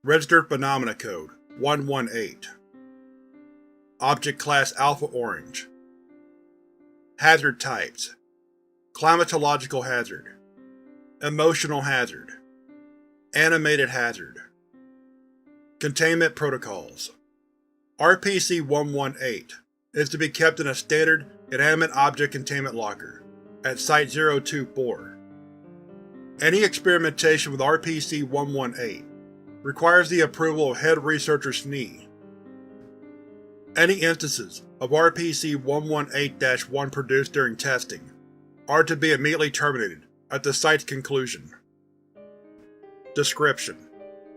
Registered Phenomena Code 118. Object Class Alpha Orange. Hazard Types: Climatological Hazard, Emotional Hazard, Animated Hazard. Containment Protocols. RPC-118 is to be kept in a standard inanimate object containment locker at Site-024. Any experimentation with RPC-118 requires the approval of Head Researcher SNE. Any instances of RPC-118-1 produced during testing are to be immediately terminated at the site's conclusion. Description: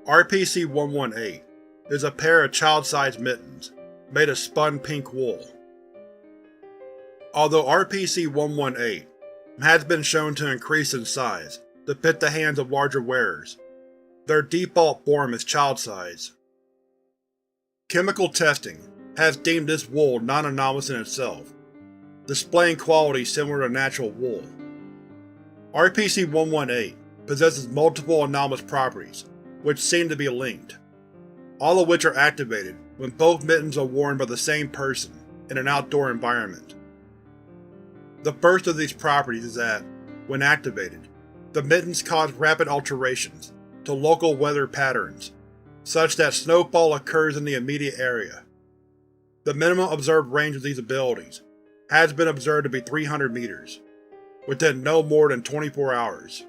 RPC-118 is a pair of child-sized mittens made of spun pink wool. Although RPC-118 has been shown to increase in size to fit the hands of larger wearers, their default form is child-size. Chemical testing has deemed this wool non-anomalous in itself, displaying qualities similar to natural wool. RPC-118 possesses multiple anomalous properties, which seem to be linked, all of which are activated when both mittens are worn by the same person in an outdoor environment. The first of these properties is that, when activated, the mittens cause rapid alterations to local weather patterns, such that snowfall occurs in the immediate area. The minimum observed range of these abilities has been observed to be 300 meters, within no more than 24 hours.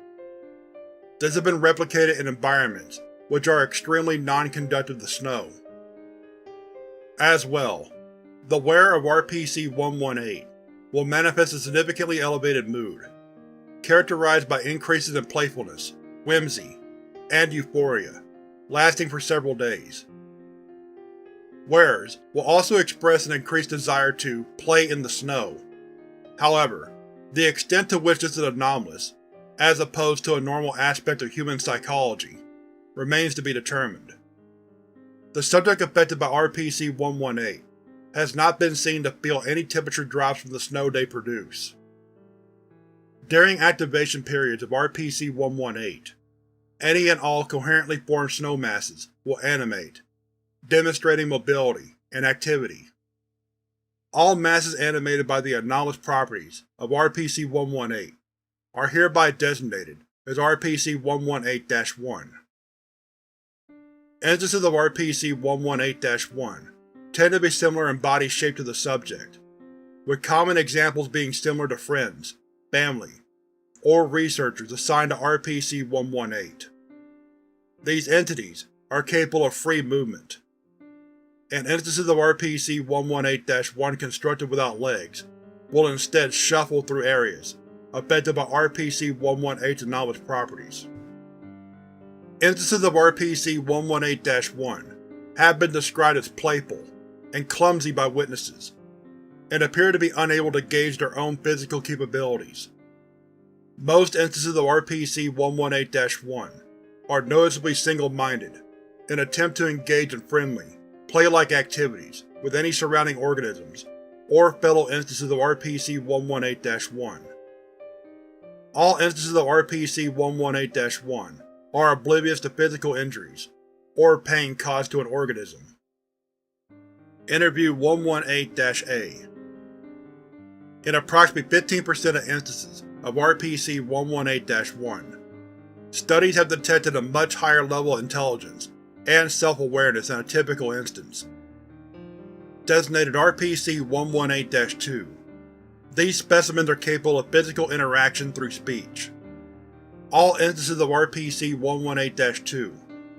This has been replicated in environments which are extremely non-conductive to snow. As well, the wearer of RPC-118 will manifest a significantly elevated mood, characterized by increases in playfulness, whimsy, and euphoria, lasting for several days. Wearers will also express an increased desire to play in the snow. However, the extent to which this is anomalous, as opposed to a normal aspect of human psychology, remains to be determined. The subject affected by RPC-118 has not been seen to feel any temperature drops from the snow they produce. During activation periods of RPC-118, any and all coherently formed snow masses will animate, demonstrating mobility and activity. All masses animated by the anomalous properties of RPC-118 are hereby designated as RPC-118-1. Instances of RPC-118-1 tend to be similar in body shape to the subject, with common examples being similar to friends, family, or researchers assigned to RPC-118. These entities are capable of free movement, and instances of RPC-118-1 constructed without legs will instead shuffle through areas affected by RPC-118's anomalous properties. Instances of RPC-118-1 have been described as playful and clumsy by witnesses, and appear to be unable to gauge their own physical capabilities. Most instances of RPC-118-1 are noticeably single-minded, and attempt to engage in friendly, play-like activities with any surrounding organisms or fellow instances of RPC-118-1. All instances of RPC-118-1 are oblivious to physical injuries or pain caused to an organism. Interview 118-A. In approximately 15% of instances of RPC-118-1, studies have detected a much higher level of intelligence and self-awareness than a typical instance. Designated RPC-118-2, these specimens are capable of physical interaction through speech. All instances of RPC-118-2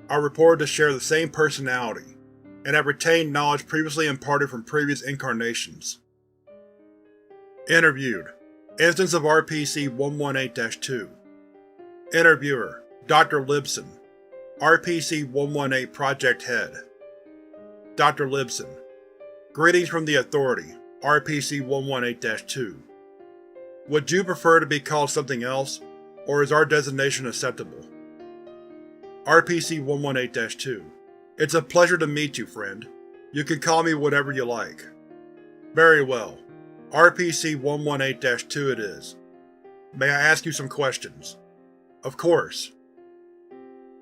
are reported to share the same personality, and have retained knowledge previously imparted from previous incarnations. Interviewed: Instance of RPC-118-2. Interviewer: Dr. Libson, RPC-118 Project Head. Dr. Libson: Greetings from the Authority, RPC-118-2. Would you prefer to be called something else, or is our designation acceptable? RPC-118-2. It's a pleasure to meet you, friend. You can call me whatever you like. Very well. RPC-118-2 it is. May I ask you some questions? Of course.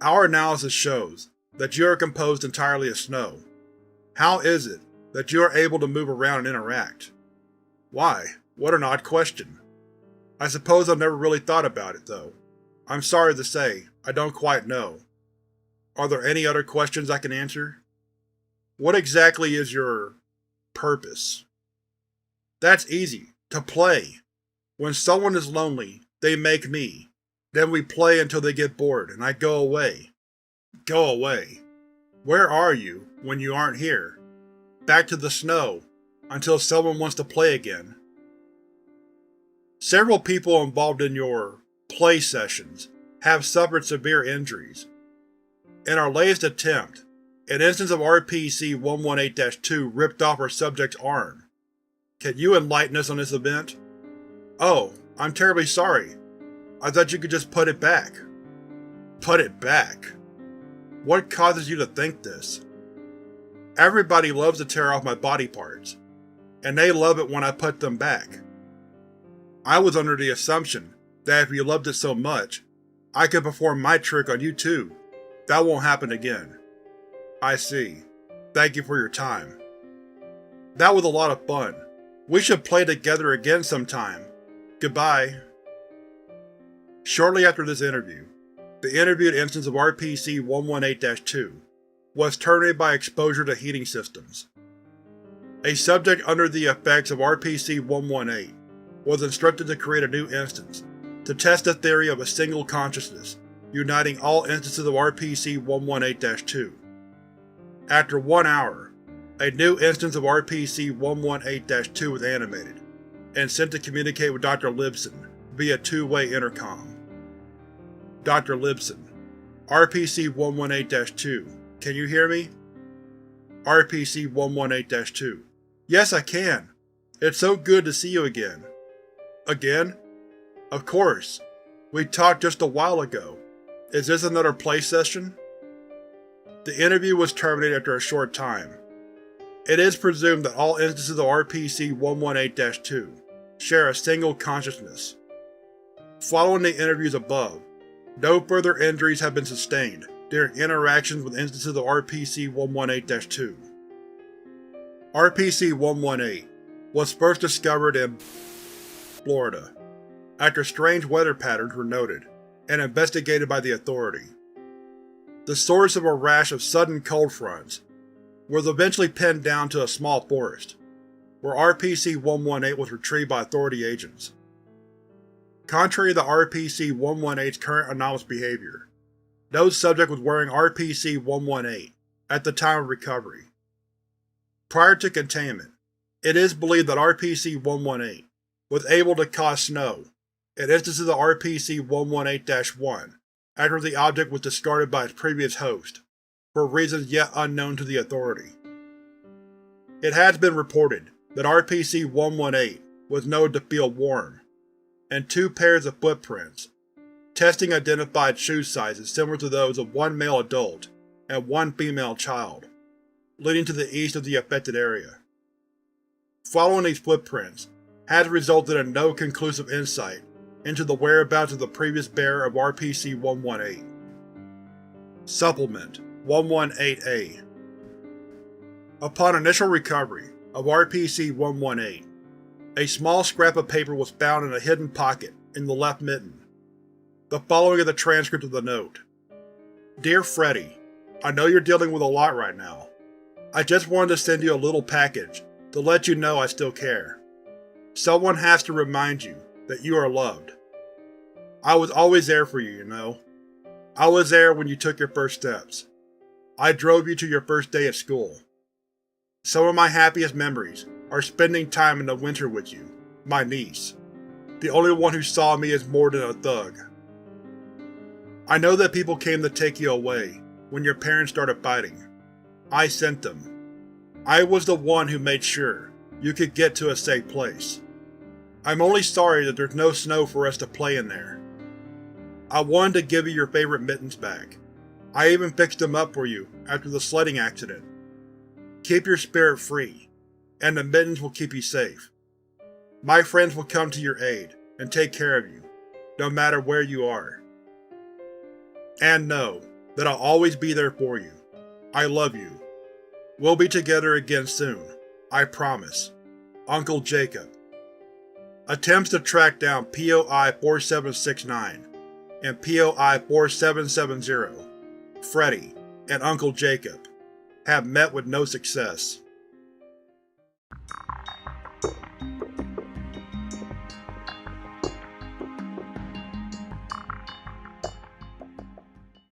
Our analysis shows that you are composed entirely of snow? How is it that you are able to move around and interact? Why? What an odd question. I suppose I've never really thought about it, though. I'm sorry to say, I don't quite know. Are there any other questions I can answer? What exactly is your purpose? That's easy. To play. When someone is lonely, they make me. Then we play until they get bored, and I go away. Go away. Where are you when you aren't here? Back to the snow, until someone wants to play again. Several people involved in your play sessions have suffered severe injuries. In our latest attempt, an instance of RPC-118-2 ripped off our subject's arm. Can you enlighten us on this event? Oh, I'm terribly sorry. I thought you could just put it back. Put it back? What causes you to think this? Everybody loves to tear off my body parts, and they love it when I put them back. I was under the assumption that if you loved it so much, I could perform my trick on you too. That won't happen again. I see. Thank you for your time. That was a lot of fun. We should play together again sometime. Goodbye. Shortly after this interview, the interviewed instance of RPC-118-2 was terminated by exposure to heating systems. A subject under the effects of RPC-118 was instructed to create a new instance to test the theory of a single consciousness uniting all instances of RPC-118-2. After 1 hour, a new instance of RPC-118-2 was animated and sent to communicate with Dr. Libson via two-way intercom. Dr. Libson, RPC-118-2, can you hear me? RPC-118-2, yes I can. It's so good to see you again. Again? Of course. We talked just a while ago. Is this another play session? The interview was terminated after a short time. It is presumed that all instances of RPC-118-2 share a single consciousness. Following the interviews above, no further injuries have been sustained during interactions with instances of RPC-118-2. RPC-118 was first discovered in Florida, after strange weather patterns were noted and investigated by the authority. The source of a rash of sudden cold fronts was eventually pinned down to a small forest, where RPC-118 was retrieved by authority agents. Contrary to RPC-118's current anomalous behavior, no subject was wearing RPC-118 at the time of recovery. Prior to containment, it is believed that RPC-118 was able to cause snow in instances of RPC-118-1 after the object was discarded by its previous host, for reasons yet unknown to the authority. It has been reported that RPC-118 was known to feel warm, and 2 pairs of footprints. Testing identified shoe sizes similar to those of 1 male adult and 1 female child, leading to the east of the affected area. Following these footprints has resulted in no conclusive insight into the whereabouts of the previous bearer of RPC-118. Supplement 118A. Upon initial recovery of RPC-118, a small scrap of paper was found in a hidden pocket in the left mitten. The following is the transcript of the note. Dear Freddy, I know you're dealing with a lot right now. I just wanted to send you a little package to let you know I still care. Someone has to remind you that you are loved. I was always there for you, you know. I was there when you took your first steps. I drove you to your first day at school. Some of my happiest memories are spending time in the winter with you, my niece, the only one who saw me as more than a thug. I know that people came to take you away when your parents started fighting. I sent them. I was the one who made sure you could get to a safe place. I'm only sorry that there's no snow for us to play in there. I wanted to give you your favorite mittens back. I even fixed them up for you after the sledding accident. Keep your spirit free, and the mittens will keep you safe. My friends will come to your aid and take care of you, no matter where you are. And know that I'll always be there for you, I love you. We'll be together again soon. I promise. Uncle Jacob. Attempts to track down POI-4769 and POI-4770, Freddy, and Uncle Jacob have met with no success.